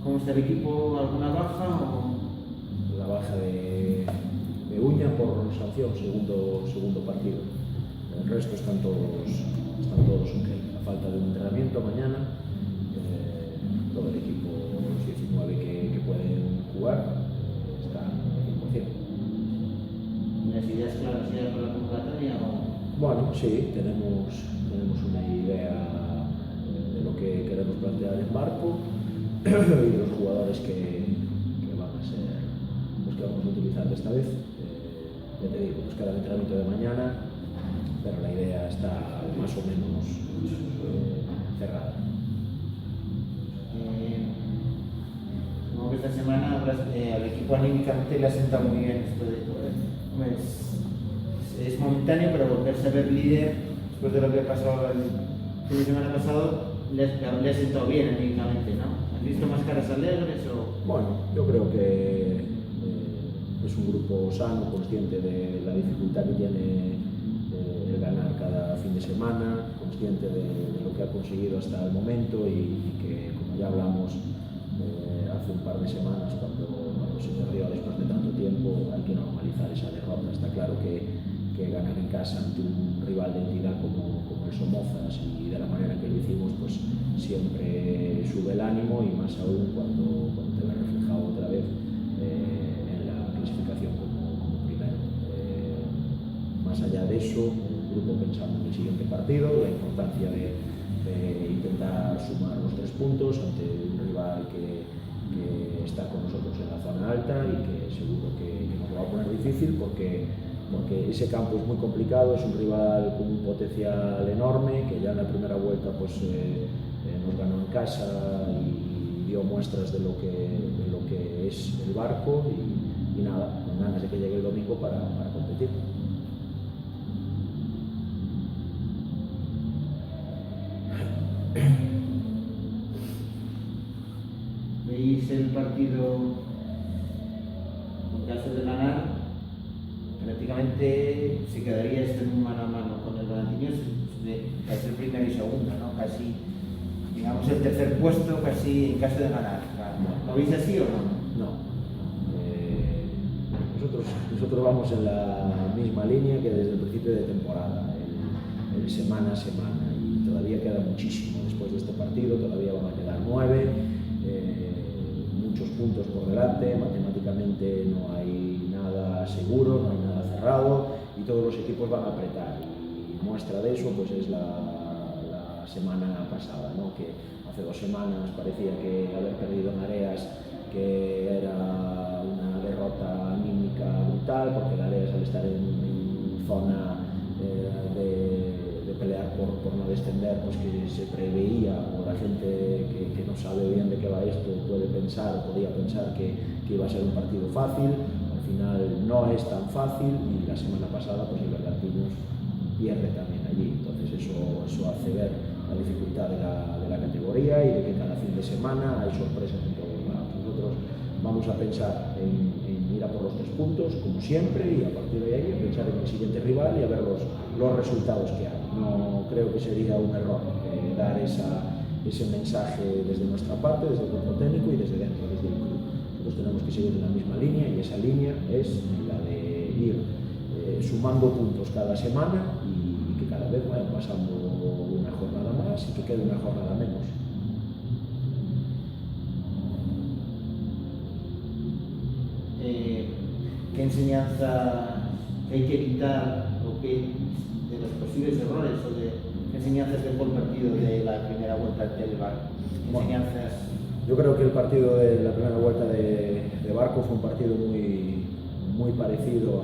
¿Cómo está el equipo? ¿Alguna baja? La baja de Uña por sanción, segundo partido. El resto están todos ok. A falta de un entrenamiento mañana, todo el equipo, los 19 que pueden jugar, están al 100%. ¿Las ideas claras ya para la convocatoria? Bueno, sí, tenemos una idea de lo que queremos plantear en Barco y los jugadores que van a ser los que vamos a utilizar esta vez. Ya te digo, nos queda el entrenamiento de mañana, pero la idea está más o menos cerrada. Como que esta semana al equipo anímicamente le ha sentado muy bien esto de es momentáneo, pero volverse a ver líder después de lo que ha pasado el fin de semana pasado le ha sentado bien anímicamente, ¿no? ¿Has visto más caras alegres o...? Bueno, yo creo que es un grupo sano, consciente de la dificultad que tiene el ganar cada fin de semana, consciente de lo que ha conseguido hasta el momento y que, como ya hablamos hace un par de semanas, cuando se perdió después de tanto tiempo, hay que normalizar esa derrota. Está claro que ganar en casa ante un rival de entidad como el Somozas y de la manera que lo hicimos, pues siempre sube el ánimo, y más aún cuando te ves reflejado otra vez en la clasificación como primero. Más allá de eso, el grupo pensando en el siguiente partido, la importancia de intentar sumar los 3 puntos ante un rival que está con nosotros en la zona alta y que seguro que nos lo va a poner difícil porque ese campo es muy complicado, es un rival con un potencial enorme que ya en la primera vuelta pues nos ganó en casa y dio muestras de lo que es el Barco y nada, con ganas de que llegue el domingo para competir. ¿Veis el partido en caso de ganar? Prácticamente se quedaría esto en un mano a mano con el Bergantiños de ser primero y segundo, ¿no? Casi, digamos, el tercer puesto casi en caso de ganar. ¿Lo veis así o no? No. Nosotros vamos en la misma línea que desde el principio de temporada, el semana a semana, y todavía queda muchísimo después de este partido, todavía van a quedar 9, muchos puntos por delante, matemáticamente no hay nada seguro, no hay nada cerrado y todos los equipos van a apretar, y muestra de eso pues es la semana pasada, ¿no? Que hace 2 semanas parecía que haber perdido en Areas que era una derrota anímica brutal, porque el Areas al estar en zona de pelear por no descender, pues que se preveía, o la gente que no sabe bien de qué va esto podía pensar que iba a ser un partido fácil. Al final no es tan fácil, y la semana pasada pues el Bergantiños pierde también allí, entonces eso hace ver la dificultad de la categoría y de que cada fin de semana hay sorpresas en todos lados. Nosotros vamos a pensar en ir a por los 3 puntos, como siempre, y a partir de ahí a pensar en el siguiente rival y a ver los resultados que hay. No creo que sería un error dar ese mensaje desde nuestra parte, desde el cuerpo técnico y desde dentro, desde el club. Nosotros tenemos que seguir en la misma línea, y esa línea es la de ir sumando puntos cada semana y que cada vez vayan pasando una jornada más y que quede una jornada menos. ¿Qué enseñanza hay que evitar o qué de los posibles errores o de qué enseñanzas dejó el partido de la primera vuelta del Barco? Enseñanzas. Yo creo que el partido de la primera vuelta de Barco fue un partido muy parecido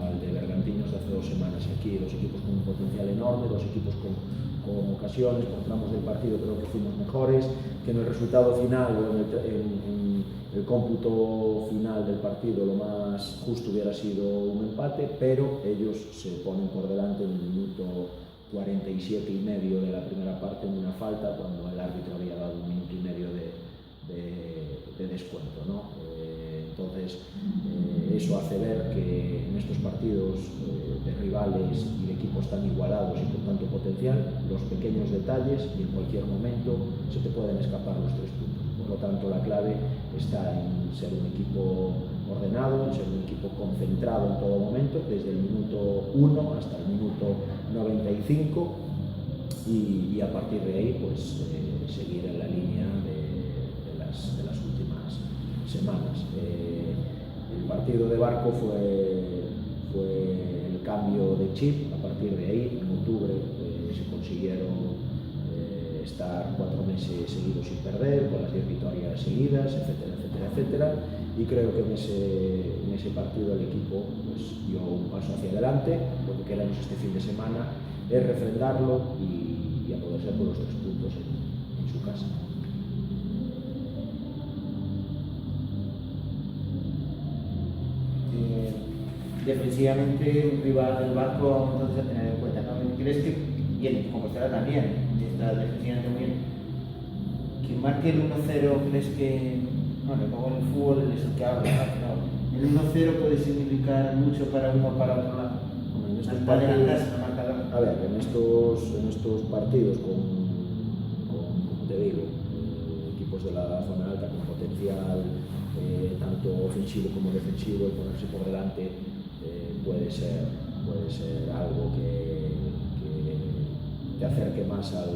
al de Bergantiños de hace 2 semanas. Aquí 2 equipos con un potencial enorme, 2 equipos con ocasiones, con tramos del partido creo que fuimos mejores, que en el resultado final o en el cómputo final del partido lo más justo hubiera sido un empate, pero ellos se ponen por delante en el minuto 47 y medio de la primera parte en una falta, cuando el árbitro había dado 1 minuto y medio de descuento, ¿no? Entonces eso hace ver que en estos partidos de rivales y de equipos tan igualados y con tanto potencial, los pequeños detalles y en cualquier momento se te pueden escapar los 3 puntos. Por lo tanto, la clave está en ser un equipo ordenado, en ser un equipo concentrado en todo momento, desde el minuto 1 hasta el minuto 95, y a partir de ahí pues seguir en la línea de las últimas semanas. El partido de Barco fue el cambio de chip. A partir de ahí, en octubre, se consiguieron estar 4 meses seguidos sin perder, con las 10 victorias seguidas, etcétera, etcétera, etcétera, y creo que en ese partido el equipo pues, dio un paso hacia adelante. Lo que queremos este fin de semana es refrendarlo y a poder ser con los 3 puntos en su casa. Defensivamente, un rival del Barco, entonces a tener en cuenta, ¿no? ¿Crees que, y en Compostela también, está defensivamente muy bien, que marque el 1-0, crees que, bueno, luego en el fútbol es el que habla, ¿no? El 1-0 puede significar mucho para uno o para otro lado? En estos Hasta adelantarse en la marcador. A ver, en estos partidos como te digo, equipos de la zona alta con potencial tanto ofensivo como defensivo, y ponerse por delante puede ser algo que te acerque más al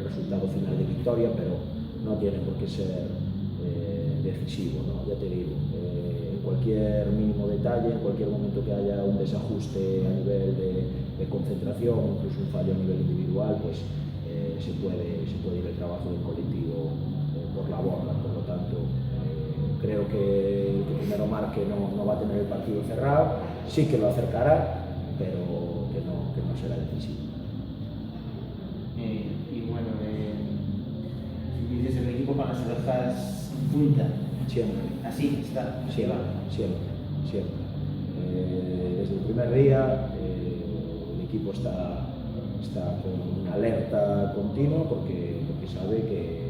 resultado final de victoria, pero no tiene por qué ser decisivo, ¿no? Ya te digo, en cualquier mínimo detalle, en cualquier momento que haya un desajuste a nivel de concentración, incluso un fallo a nivel individual, pues se puede ir el trabajo del colectivo por la borda. Por lo tanto, creo que el que primero marque no va a tener el partido cerrado, sí que lo acercará, pero que no será decisivo. Y bueno, si dices el equipo con las orejas en punta, Siempre. así está, Siempre. Desde el primer día el equipo está con una alerta continua porque sabe que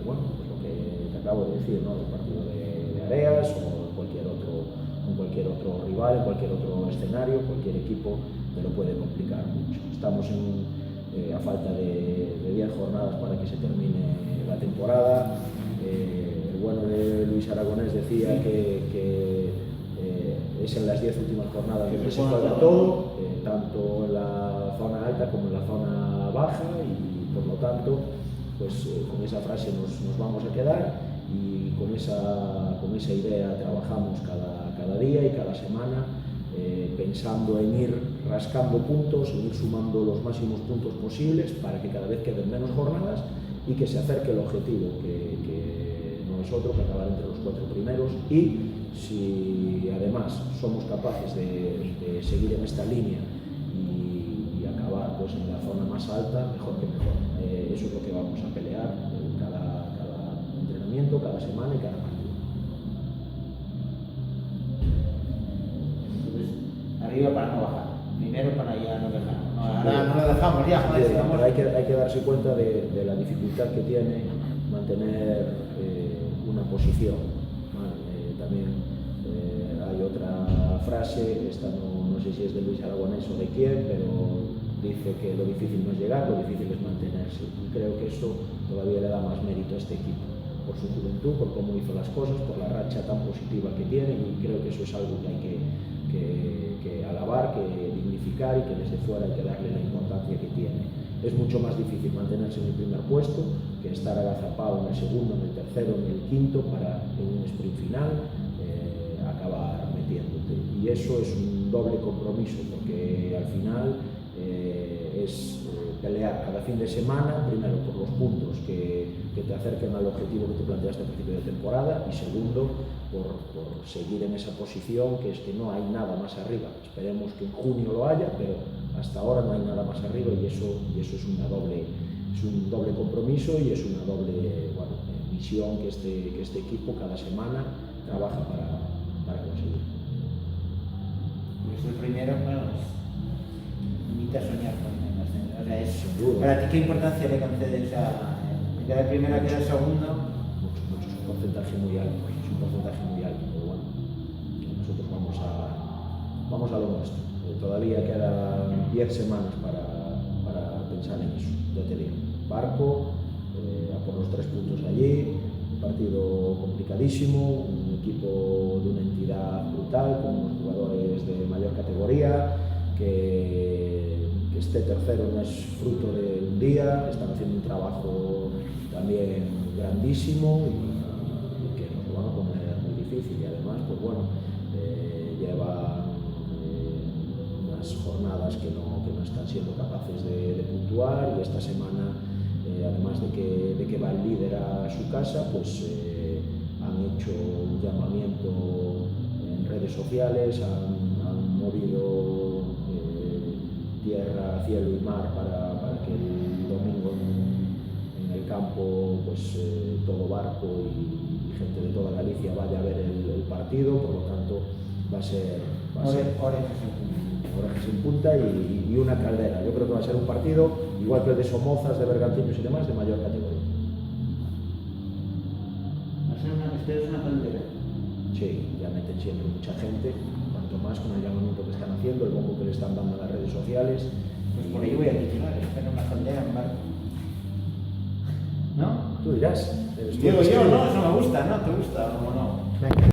bueno, pues lo que te acabo de decir, ¿no? El partido de Areas o en cualquier otro rival, en cualquier otro escenario, cualquier equipo te lo puede complicar mucho. Estamos a falta de 10 jornadas para que se termine la temporada. El bueno de Luis Aragonés decía que es en las 10 últimas jornadas donde se juega todo, tanto en la zona alta como en la zona baja, y por lo tanto pues con esa frase nos vamos a quedar, y con esa idea trabajamos cada día y cada semana, pensando en ir rascando puntos, en ir sumando los máximos puntos posibles para que cada vez queden menos jornadas y que se acerque el objetivo, que no es otro que acabar entre los 4 primeros. Y si además somos capaces de seguir en esta línea y acabar pues en la zona más alta, mejor que mejor. Eso es lo que vamos a pelear cada entrenamiento, cada semana y cada partido. Entonces, arriba para no bajar, primero para ya no dejar. Ahora no lo dejamos ya, joder, pero hay que darse cuenta de la dificultad que tiene mantener una posición. También hay otra frase, esta no sé si es de Luis Aragonés o de quién, pero dice que lo difícil no es llegar, lo difícil es mantenerse, y creo que eso todavía le da más mérito a este equipo, por su juventud, por cómo hizo las cosas, por la racha tan positiva que tiene, y creo que eso es algo que hay que alabar, que dignificar, y que desde fuera hay que darle la importancia que tiene. Es mucho más difícil mantenerse en el primer puesto que estar agazapado en el segundo, en el tercero, en el quinto, para en un sprint final acabar metiéndote. Y eso es un doble compromiso, porque al final es pelear cada fin de semana, primero por los puntos que te acerquen al objetivo que te planteaste a principio de temporada, y segundo por seguir en esa posición, que es que no hay nada más arriba. Esperemos que en junio lo haya, pero hasta ahora no hay nada más arriba, y eso es un doble compromiso, y es una doble misión que este equipo cada semana trabaja para conseguir. Pues el primero, bueno, invita a soñar con el ascenso. O sea, Sin duda. ¿Para ti qué importancia le concedes a quedar primero, a quedar segundo? Mucho, es un porcentaje muy alto, pero bueno, nosotros vamos vamos a lo nuestro. Todavía quedan 10 semanas para pensar en eso, ya te digo. Barco, a por los 3 puntos allí, un partido complicadísimo, un equipo de una entidad brutal, con unos jugadores de mayor categoría, que esté tercero no es fruto de un día, están haciendo un trabajo también grandísimo y que nos lo van a poner muy difícil. Y además, pues bueno, llevan unas jornadas que no están siendo capaces de puntuar, y esta semana, además de que va el líder a su casa, pues han hecho un llamamiento en redes sociales, han movido tierra, cielo y mar para que el domingo en el campo, pues todo Barco y gente de toda Galicia vaya a ver el partido. Por lo tanto, va a ser orejas en punta y una caldera. Yo creo que va a ser un partido igual que el de Somozas, de Bergantiños y demás, de mayor categoría. ¿Va a ser una caldera? Sí, ya meten siempre mucha gente, cuanto más con el llamamiento que están haciendo, el bombo que le están dando en las redes sociales. Pues por ahí voy a titular, espero una caldera en Barco. ¿No? Tú dirás. Digo yo, no, eso me gusta, ¿no? ¿Te gusta o no? Venga.